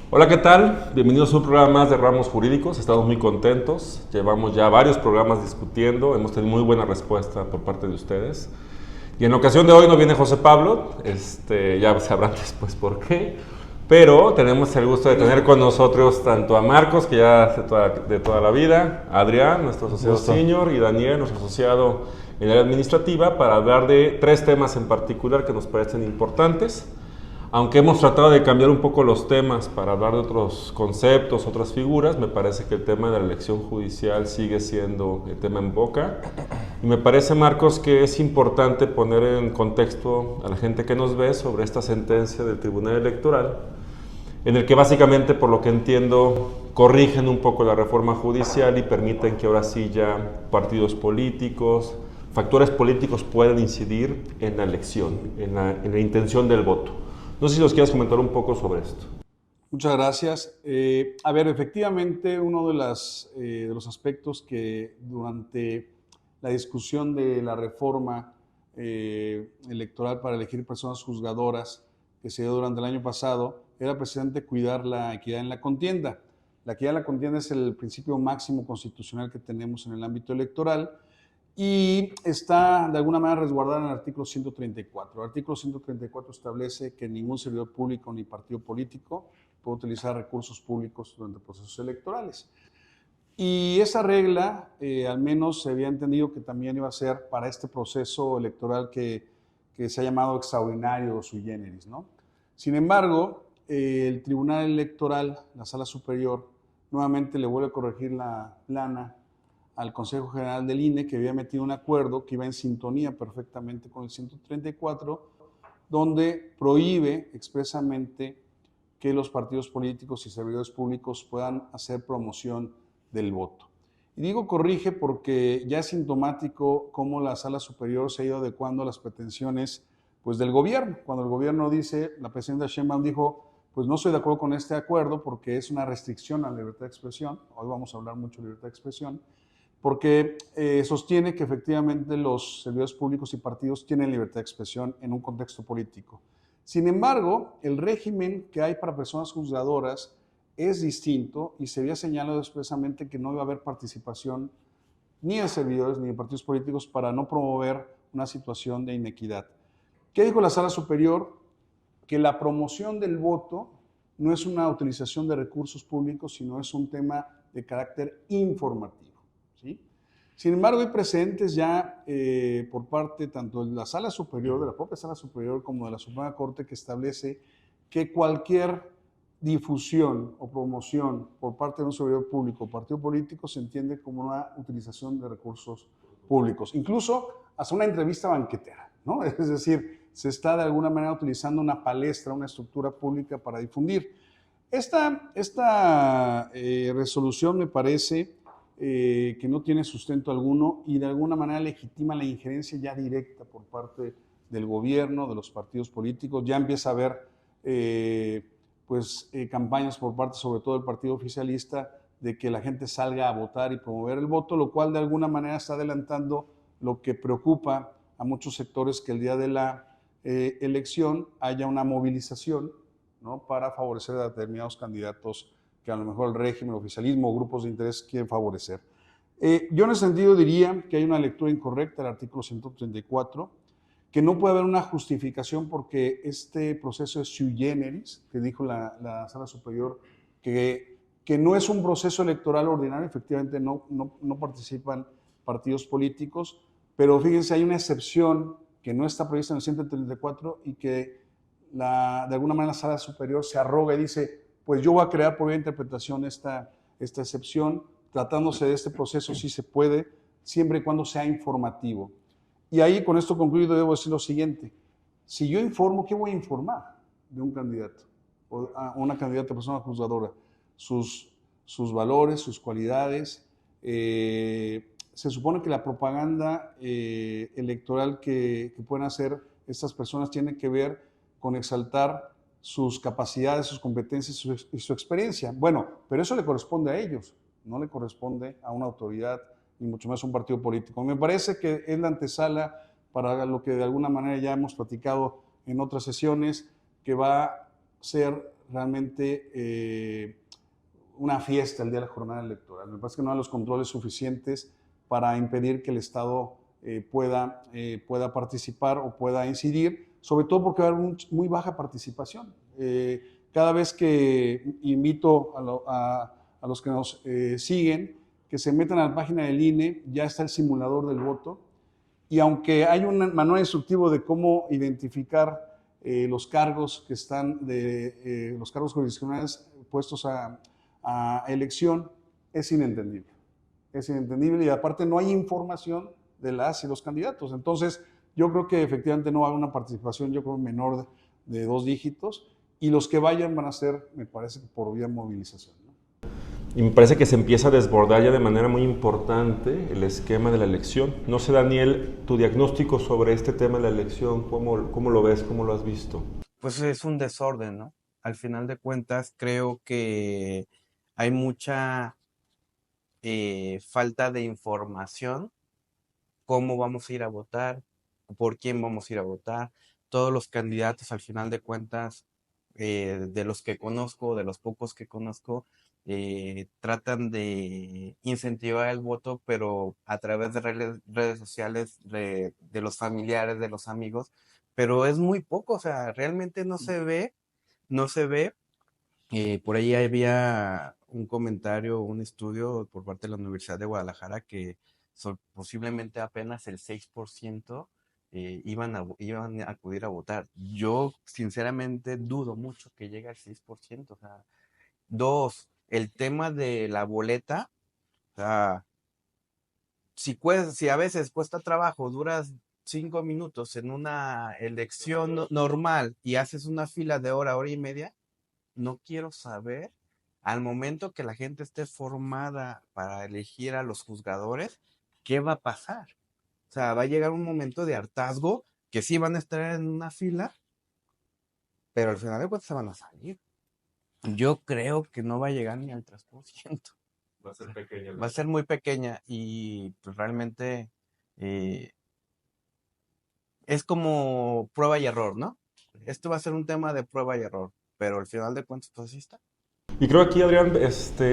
Hola, ¿qué tal? Bienvenidos a un programa más de Ramos Jurídicos. Estamos muy contentos. Llevamos ya varios programas discutiendo. Hemos tenido muy buena respuesta por parte de ustedes. Y en la ocasión de hoy no viene José Pablo. Ya sabrán después por qué. Pero tenemos el gusto de tener con nosotros tanto a Marcos, que ya de toda la vida, a Adrián, nuestro asociado senior, y Daniel, nuestro asociado en el área administrativa, para hablar de tres temas en particular que nos parecen importantes. Aunque hemos tratado de cambiar un poco los temas para hablar de otros conceptos, otras figuras, me parece que el tema de la elección judicial sigue siendo el tema en boca. Y me parece, Marcos, que es importante poner en contexto a la gente que nos ve sobre esta sentencia del Tribunal Electoral, en el que básicamente, por lo que entiendo, corrigen un poco la reforma judicial y permiten que ahora sí ya partidos políticos, factores políticos puedan incidir en la elección, en la intención del voto. No sé si nos quieras comentar un poco sobre esto. Muchas gracias. Efectivamente, uno de los aspectos que durante la discusión de la reforma electoral para elegir personas juzgadoras que se dio durante el año pasado era precisamente cuidar la equidad en la contienda. La equidad en la contienda es el principio máximo constitucional que tenemos en el ámbito electoral y está de alguna manera resguardada en el artículo 134. El artículo 134 establece que ningún servidor público ni partido político puede utilizar recursos públicos durante procesos electorales. Y esa regla, al menos se había entendido que también iba a ser para este proceso electoral que se ha llamado extraordinario o sui generis, ¿no? Sin embargo, el Tribunal Electoral, la Sala Superior, nuevamente le vuelve a corregir la plana al Consejo General del INE, que había metido un acuerdo que iba en sintonía perfectamente con el 134, donde prohíbe expresamente que los partidos políticos y servidores públicos puedan hacer promoción del voto. Y digo corrige porque ya es sintomático cómo la Sala Superior se ha ido adecuando a las pretensiones pues, del gobierno. Cuando el gobierno dice, la presidenta Sheinbaum dijo, pues no estoy de acuerdo con este acuerdo porque es una restricción a la libertad de expresión. Hoy vamos a hablar mucho de libertad de expresión, porque sostiene que efectivamente los servidores públicos y partidos tienen libertad de expresión en un contexto político. Sin embargo, el régimen que hay para personas juzgadoras es distinto y se había señalado expresamente que no iba a haber participación ni de servidores ni de partidos políticos para no promover una situación de inequidad. ¿Qué dijo la Sala Superior? Que la promoción del voto no es una utilización de recursos públicos, sino es un tema de carácter informativo. ¿Sí? Sin embargo, hay precedentes ya por parte tanto de la Sala Superior, de la propia Sala Superior, como de la Suprema Corte, que establece que cualquier difusión o promoción por parte de un servidor público o partido político se entiende como una utilización de recursos públicos, incluso hasta una entrevista banquetera, ¿no? Es decir, se está de alguna manera utilizando una palestra, una estructura pública para difundir. Esta resolución me parece que no tiene sustento alguno y de alguna manera legitima la injerencia ya directa por parte del gobierno, de los partidos políticos. Ya empieza a haber campañas por parte sobre todo del partido oficialista de que la gente salga a votar y promover el voto, lo cual de alguna manera está adelantando lo que preocupa a muchos sectores, que el día de la elección haya una movilización, ¿no?, para favorecer a determinados candidatos que a lo mejor el régimen, el oficialismo o grupos de interés quieren favorecer. Yo en ese sentido diría que hay una lectura incorrecta del artículo 134, que no puede haber una justificación porque este proceso es sui generis, que dijo la Sala Superior, que no es un proceso electoral ordinario, efectivamente no participan partidos políticos, pero fíjense, hay una excepción que no está prevista en el 134 y que de alguna manera la Sala Superior se arroga y dice, pues yo voy a crear por vía de interpretación esta excepción, tratándose de este proceso sí se puede, siempre y cuando sea informativo. Y ahí, con esto concluido, debo decir lo siguiente. Si yo informo, ¿qué voy a informar de un candidato o a una candidata, persona juzgadora? Sus valores, sus cualidades. Se supone que la propaganda electoral que pueden hacer estas personas tiene que ver con exaltar sus capacidades, sus competencias y su experiencia. Bueno, pero eso le corresponde a ellos, no le corresponde a una autoridad, ni mucho más a un partido político. Me parece que es la antesala para lo que de alguna manera ya hemos platicado en otras sesiones, que va a ser realmente una fiesta el día de la jornada electoral. Me parece que no hay los controles suficientes para impedir que el Estado pueda participar o pueda incidir, sobre todo porque va a haber muy baja participación. Cada vez que invito a los que nos siguen, que se metan a la página del INE, ya está el simulador del voto, y aunque hay un manual instructivo de cómo identificar los cargos que están los cargos jurisdiccionales puestos a elección, es inentendible. Es inentendible y aparte no hay información de las y los candidatos. Entonces, yo creo que efectivamente no va a haber una participación, yo creo, menor de 2 dígitos, y los que vayan van a ser, me parece, por vía movilización, ¿no? Y me parece que se empieza a desbordar ya de manera muy importante el esquema de la elección. No sé, Daniel, tu diagnóstico sobre este tema de la elección, ¿cómo lo ves? ¿Cómo lo has visto? Pues es un desorden, ¿no? Al final de cuentas, creo que hay mucha falta de información, cómo vamos a ir a votar, por quién vamos a ir a votar. Todos los candidatos, al final de cuentas, de los que conozco, de los pocos que conozco, tratan de incentivar el voto, pero a través de redes sociales, de los familiares, de los amigos, pero es muy poco, o sea, realmente no se ve. Por ahí había un comentario, un estudio por parte de la Universidad de Guadalajara que posiblemente apenas el 6% iban a acudir a votar. Yo sinceramente dudo mucho que llegue al 6%. O sea, dos, el tema de la boleta, o sea, si a veces cuesta trabajo, duras 5 minutos en una elección normal y haces una fila de hora y media, no quiero saber, al momento que la gente esté formada para elegir a los juzgadores, ¿qué va a pasar? O sea, va a llegar un momento de hartazgo que sí van a estar en una fila, pero al final de cuentas se van a salir. Yo creo que no va a llegar ni al 3%. Va a ser pequeña. Va a ser muy pequeña y pues realmente es como prueba y error, ¿no? Esto va a ser un tema de prueba y error, pero al final de cuentas pues así está. Y creo aquí, Adrián,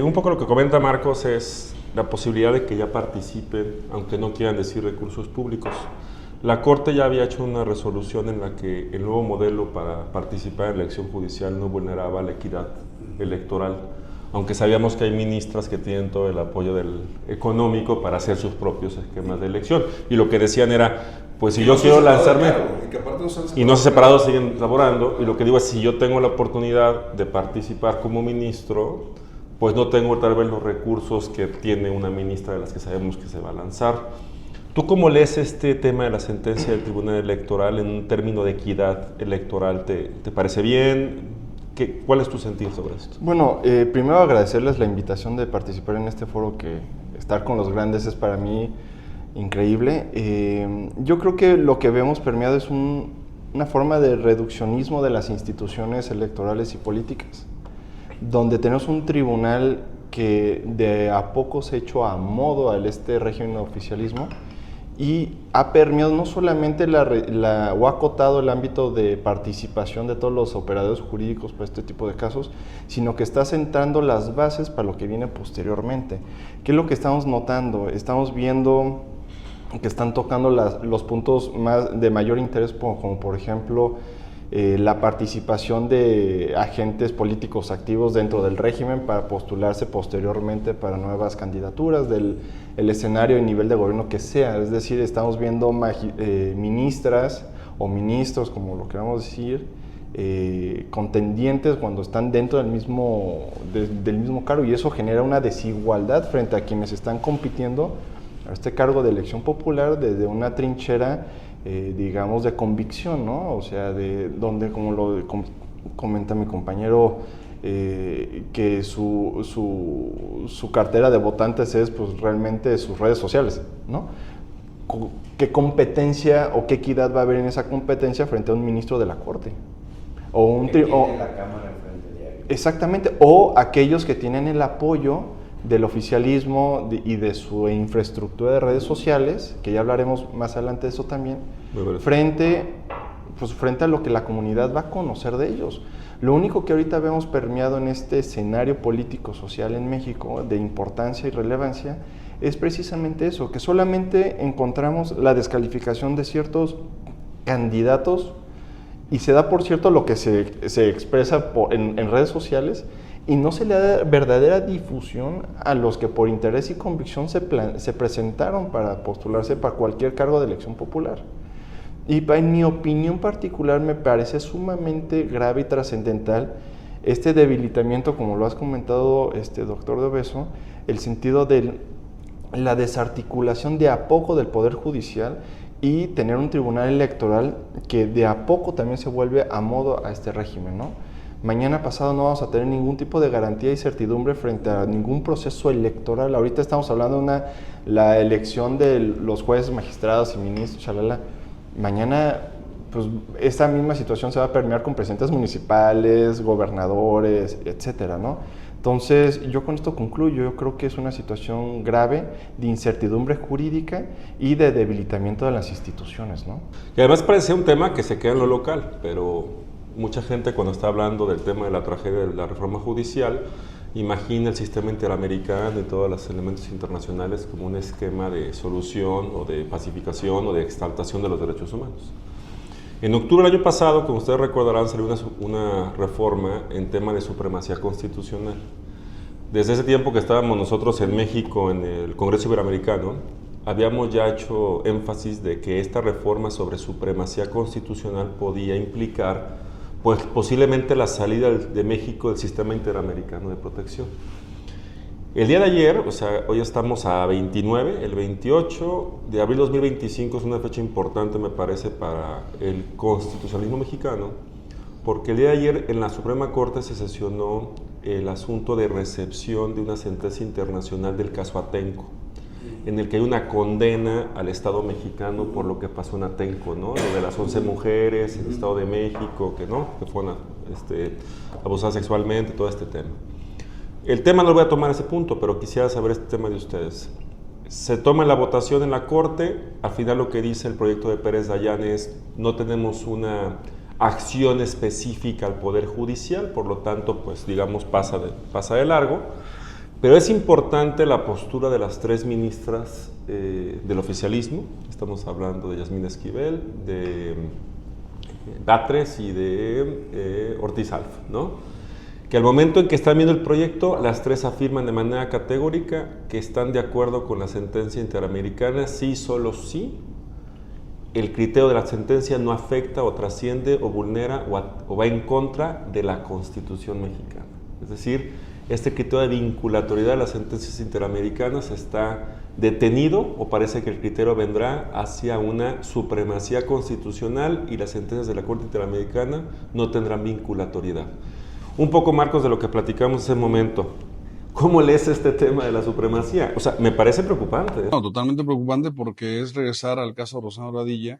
un poco lo que comenta Marcos es la posibilidad de que ya participen, aunque no quieran decir recursos públicos. La Corte ya había hecho una resolución en la que el nuevo modelo para participar en la elección judicial no vulneraba la equidad electoral, aunque sabíamos que hay ministras que tienen todo el apoyo económico para hacer sus propios esquemas de elección. Y lo que decían era, pues si yo quiero lanzarme, y no se separados, siguen laborando, y lo que digo es, si yo tengo la oportunidad de participar como ministro, pues no tengo tal vez los recursos que tiene una ministra de las que sabemos que se va a lanzar. ¿Tú cómo lees este tema de la sentencia del Tribunal Electoral en un término de equidad electoral? ¿Te parece bien? ¿Cuál es tu sentir sobre esto? Bueno, primero agradecerles la invitación de participar en este foro, que estar con los grandes es para mí increíble. Yo creo que lo que vemos permeado es una forma de reduccionismo de las instituciones electorales y políticas, donde tenemos un tribunal que de a poco se ha hecho a modo a este régimen de oficialismo y ha permeado no solamente o ha acotado el ámbito de participación de todos los operadores jurídicos para este tipo de casos, sino que está sentando las bases para lo que viene posteriormente. ¿Qué es lo que estamos notando? Estamos viendo que están tocando los puntos de mayor interés, como por ejemplo la participación de agentes políticos activos dentro del régimen para postularse posteriormente para nuevas candidaturas del escenario y nivel de gobierno que sea. Es decir, estamos viendo ministras o ministros, como lo queramos decir, contendientes cuando están dentro del mismo cargo, y eso genera una desigualdad frente a quienes están compitiendo a este cargo de elección popular desde una trinchera digamos, de convicción, ¿no? O sea, de donde, como lo comenta mi compañero, que su cartera de votantes es, pues, realmente sus redes sociales, ¿no? ¿Qué competencia o qué equidad va a haber en esa competencia frente a un ministro de la Corte? O tiene la cámara enfrente diario. Exactamente, o aquellos que tienen el apoyo del oficialismo y de su infraestructura de redes sociales, que ya hablaremos más adelante de eso también, frente pues frente a lo que la comunidad va a conocer de ellos. Lo único que ahorita vemos permeado en este escenario político-social en México de importancia y relevancia es precisamente eso, que solamente encontramos la descalificación de ciertos candidatos y se da, por cierto, lo que se expresa en redes sociales y no se le da verdadera difusión a los que por interés y convicción se presentaron para postularse para cualquier cargo de elección popular. Y en mi opinión particular me parece sumamente grave y trascendental este debilitamiento, como lo has comentado, doctor de Obeso, el sentido de la desarticulación de a poco del Poder Judicial y tener un tribunal electoral que de a poco también se vuelve a modo a este régimen, ¿no? Mañana pasado no vamos a tener ningún tipo de garantía y certidumbre frente a ningún proceso electoral. Ahorita estamos hablando de la elección de los jueces, magistrados y ministros, chalala. Mañana, pues, esta misma situación se va a permear con presidentes municipales, gobernadores, etcétera, ¿no? Entonces, yo con esto concluyo. Yo creo que es una situación grave de incertidumbre jurídica y de debilitamiento de las instituciones, ¿no? Y además parece un tema que se queda en lo local, pero mucha gente cuando está hablando del tema de la tragedia de la reforma judicial, imagina el sistema interamericano y todos los elementos internacionales como un esquema de solución o de pacificación o de exaltación de los derechos humanos. En octubre del año pasado, como ustedes recordarán, salió una reforma en tema de supremacía constitucional. Desde ese tiempo que estábamos nosotros en México, en el Congreso Iberoamericano, habíamos ya hecho énfasis de que esta reforma sobre supremacía constitucional podía implicar, pues, posiblemente la salida de México del sistema interamericano de protección. El día de ayer, o sea, hoy estamos a 29, el 28 de abril de 2025 es una fecha importante, me parece, para el constitucionalismo mexicano, porque el día de ayer en la Suprema Corte se sesionó el asunto de recepción de una sentencia internacional del caso Atenco, en el que hay una condena al Estado mexicano por lo que pasó en Atenco, ¿no? Lo de las 11 mujeres en el Estado de México, que fueron abusadas sexualmente, todo este tema. El tema no lo voy a tomar ese punto, pero quisiera saber este tema de ustedes. Se toma la votación en la Corte, al final lo que dice el proyecto de Pérez Dayán es no tenemos una acción específica al Poder Judicial, por lo tanto, pues digamos, pasa de largo, pero es importante la postura de las tres ministras del oficialismo, estamos hablando de Yasmín Esquivel, de Batres y de Ortiz Alf, ¿no? Que al momento en que están viendo el proyecto, las tres afirman de manera categórica que están de acuerdo con la sentencia interamericana, sí, solo sí, el criterio de la sentencia no afecta o trasciende o vulnera o va en contra de la Constitución mexicana. Es decir, este criterio de vinculatoriedad de las sentencias interamericanas está detenido o parece que el criterio vendrá hacia una supremacía constitucional y las sentencias de la Corte Interamericana no tendrán vinculatoriedad. Un poco, Marcos, de lo que platicamos ese momento. ¿Cómo lees este tema de la supremacía? O sea, me parece preocupante. No, totalmente preocupante porque es regresar al caso de Rosana Radilla.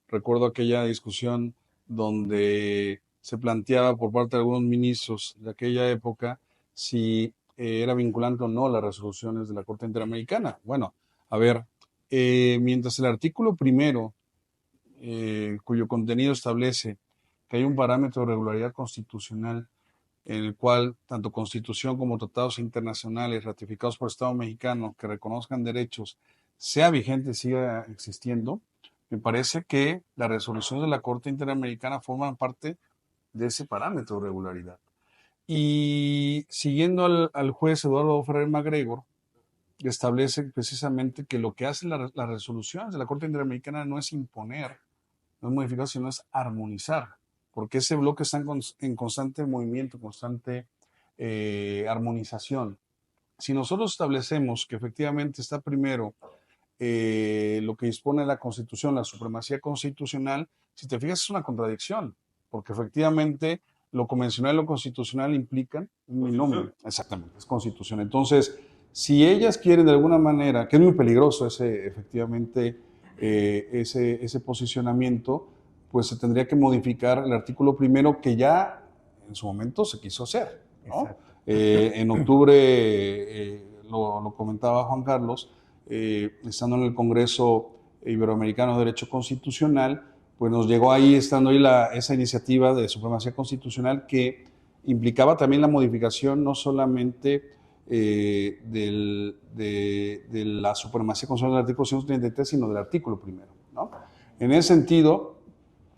Recuerdo aquella discusión donde se planteaba por parte de algunos ministros de aquella época si era vinculante o no las resoluciones de la Corte Interamericana. Bueno, a ver, mientras el artículo primero, cuyo contenido establece que hay un parámetro de regularidad constitucional en el cual tanto Constitución como tratados internacionales ratificados por el Estado mexicano que reconozcan derechos sea vigente y siga existiendo, me parece que las resoluciones de la Corte Interamericana forman parte de ese parámetro de regularidad. Y siguiendo al juez Eduardo Ferrer MacGregor, establece precisamente que lo que hacen las resoluciones de la Corte Interamericana no es imponer, no es modificar, sino es armonizar, porque ese bloque está en constante movimiento, constante armonización. Si nosotros establecemos que efectivamente está primero lo que dispone la Constitución, la supremacía constitucional, si te fijas es una contradicción, porque efectivamente lo convencional y lo constitucional implican un binomio. Exactamente, es constitución. Entonces, si ellas quieren de alguna manera, que es muy peligroso efectivamente ese posicionamiento, pues se tendría que modificar el artículo primero que ya en su momento se quiso hacer, ¿no? En octubre, lo comentaba Juan Carlos, estando en el Congreso Iberoamericano de Derecho Constitucional, pues nos llegó ahí, estando ahí esa iniciativa de supremacía constitucional que implicaba también la modificación no solamente de la supremacía constitucional del artículo 133, sino del artículo primero, ¿no? En ese sentido,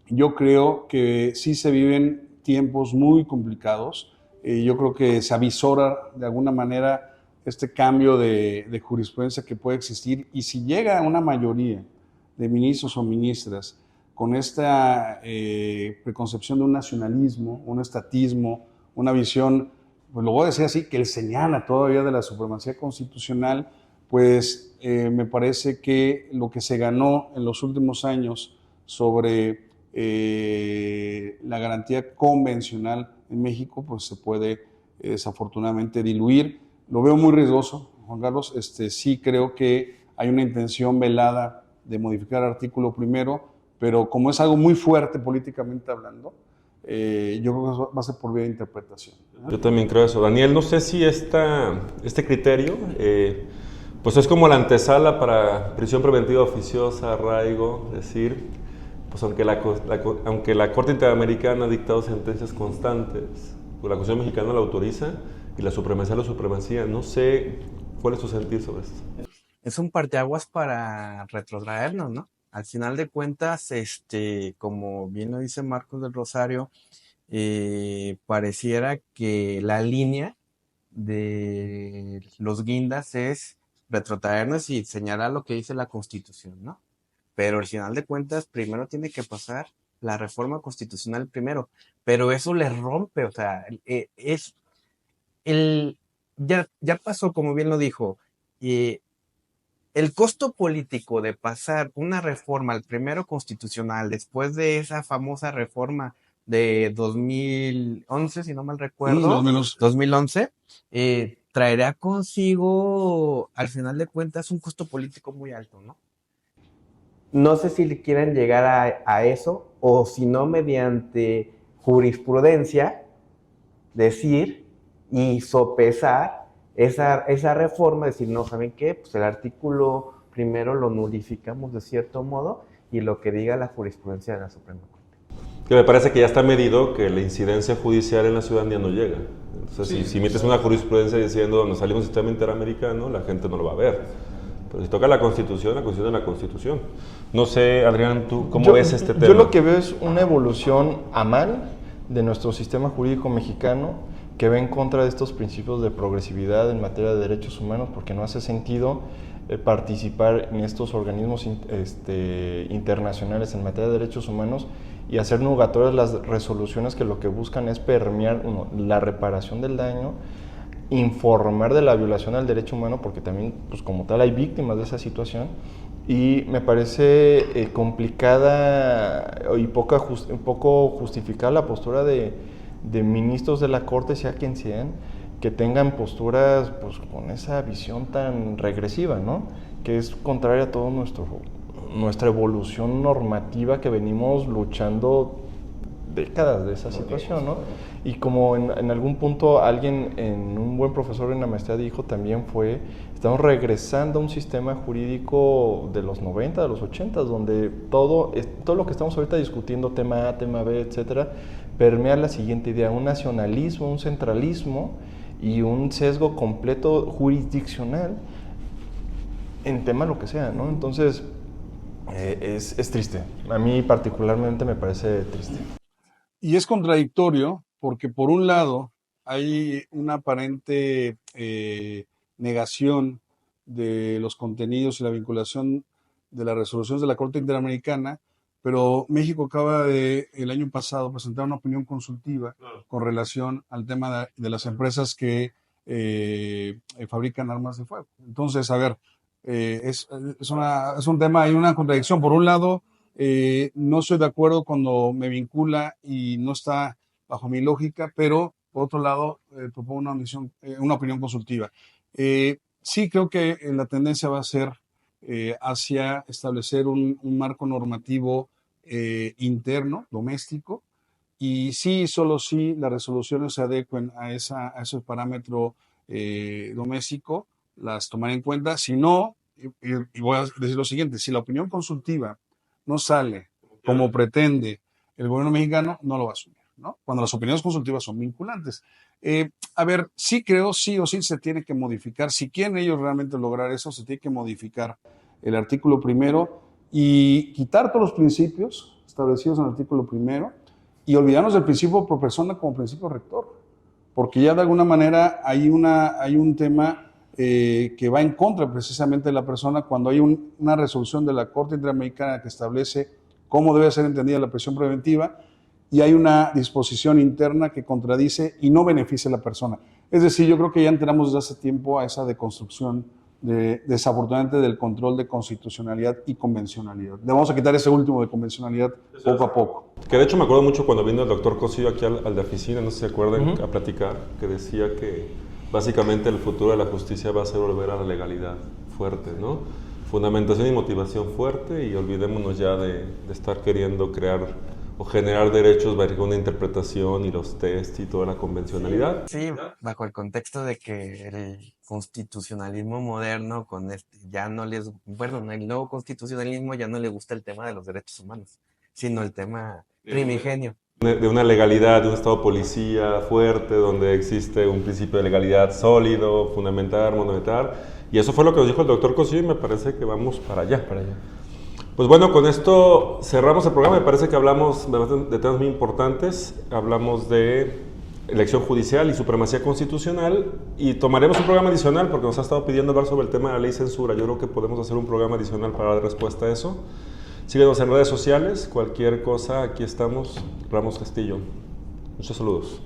yo creo que sí se viven tiempos muy complicados. Yo creo que se avisora de alguna manera este cambio de jurisprudencia que puede existir, y si llega una mayoría de ministros o ministras con esta preconcepción de un nacionalismo, un estatismo, una visión, pues lo voy a decir así, que él señala todavía de la supremacía constitucional, pues me parece que lo que se ganó en los últimos años sobre la garantía convencional en México, pues se puede desafortunadamente diluir. Lo veo muy riesgoso, Juan Carlos. Sí creo que hay una intención velada de modificar el artículo primero, pero como es algo muy fuerte políticamente hablando, yo creo que va a ser por vía de interpretación. Yo también creo eso. Daniel, no sé si este criterio pues es como la antesala para prisión preventiva oficiosa, arraigo, decir, pues aunque la Corte Interamericana ha dictado sentencias constantes, pues la Constitución mexicana la autoriza y la supremacía, no sé cuál es su sentir sobre esto. Es un parteaguas para retrotraernos, ¿no? Al final de cuentas, como bien lo dice Marcos del Rosario, pareciera que la línea de los guindas es retrotraernos y señalar lo que dice la Constitución, ¿no? Pero al final de cuentas, primero tiene que pasar la reforma constitucional primero, pero eso le rompe, o sea, el, ya pasó, como bien lo dijo, el costo político de pasar una reforma al primero constitucional después de esa famosa reforma de 2011, si no mal recuerdo, 2011, traerá consigo, al final de cuentas, un costo político muy alto, ¿no? No sé si quieren llegar a eso, o si no, mediante jurisprudencia, decir y sopesar esa reforma, decir, no, ¿saben qué? Pues el artículo primero lo nulificamos de cierto modo y lo que diga la jurisprudencia de la Suprema Corte. Que me parece que ya está medido que la incidencia judicial en la ciudadanía no llega. Entonces, si metes una jurisprudencia diciendo nos salimos del sistema interamericano, la gente no lo va a ver. Pero si toca la Constitución es la Constitución. No sé, Adrián, ¿tú cómo ves este tema? Yo lo que veo es una evolución a mal de nuestro sistema jurídico mexicano, que va en contra de estos principios de progresividad en materia de derechos humanos, porque no hace sentido participar en estos organismos internacionales en materia de derechos humanos y hacer nugatorias las resoluciones que lo que buscan es permear la reparación del daño, informar de la violación al derecho humano, porque también, pues como tal, hay víctimas de esa situación, y me parece complicada y poco justificada la postura de ministros de la Corte, sea quien sean, que tengan posturas pues con esa visión tan regresiva, ¿no? Que es contraria a toda nuestra evolución normativa que venimos luchando décadas de esa situación, ¿no? Y como en algún punto un buen profesor en la maestría dijo también estamos regresando a un sistema jurídico de los 90, de los 80, donde todo lo que estamos ahorita discutiendo, tema A, tema B, etcétera, permea la siguiente idea: un nacionalismo, un centralismo y un sesgo completo jurisdiccional en tema lo que sea, ¿no? Entonces, es triste. A mí particularmente me parece triste. Y es contradictorio porque por un lado hay una aparente negación de los contenidos y la vinculación de las resoluciones de la Corte Interamericana, pero México acaba el año pasado presentar una opinión consultiva con relación al tema de las empresas que fabrican armas de fuego. Entonces, a ver, es un tema, hay una contradicción. Por un lado, no estoy de acuerdo cuando me vincula y no está bajo mi lógica, pero por otro lado propongo una opinión consultiva. Sí creo que la tendencia va a ser hacia establecer un marco normativo interno, doméstico, y sí, solo si las resoluciones se adecuen a ese parámetro doméstico, las tomaré en cuenta. Si no, y voy a decir lo siguiente: si la opinión consultiva no sale como pretende el gobierno mexicano, no lo va a asumir, ¿no? Cuando las opiniones consultivas son vinculantes. A ver, sí creo, sí o sí se tiene que modificar. Si quieren ellos realmente lograr eso, se tiene que modificar el artículo primero y quitar todos los principios establecidos en el artículo primero y olvidarnos del principio pro persona como principio rector, porque ya de alguna manera hay un tema que va en contra precisamente de la persona cuando hay una resolución de la Corte Interamericana que establece cómo debe ser entendida la prisión preventiva y hay una disposición interna que contradice y no beneficia a la persona. Es decir, yo creo que ya entramos desde hace tiempo a esa deconstrucción desafortunadamente del control de constitucionalidad y convencionalidad. Le vamos a quitar ese último de convencionalidad poco a poco. Que de hecho me acuerdo mucho cuando vino el doctor Cosío aquí al de oficina, no sé si se acuerdan, a platicar, que decía que básicamente el futuro de la justicia va a ser volver a la legalidad fuerte, ¿no? Fundamentación y motivación fuerte y olvidémonos ya de estar queriendo crear o generar derechos bajo una interpretación y los test y toda la convencionalidad. Sí, bajo el contexto de que el constitucionalismo moderno con ya no les, bueno, el nuevo constitucionalismo ya no le gusta el tema de los derechos humanos, sino el tema primigenio. De una legalidad, de un estado policía fuerte, donde existe un principio de legalidad sólido, fundamental, monumental. Y eso fue lo que nos dijo el doctor Cosío y me parece que vamos para allá. Pues bueno, con esto cerramos el programa. Me parece que hablamos de temas muy importantes. Hablamos de elección judicial y supremacía constitucional y tomaremos un programa adicional porque nos ha estado pidiendo hablar sobre el tema de la ley censura. Yo creo que podemos hacer un programa adicional para dar respuesta a eso. Síguenos en redes sociales. Cualquier cosa, aquí estamos. Ramos Castillo. Muchos saludos.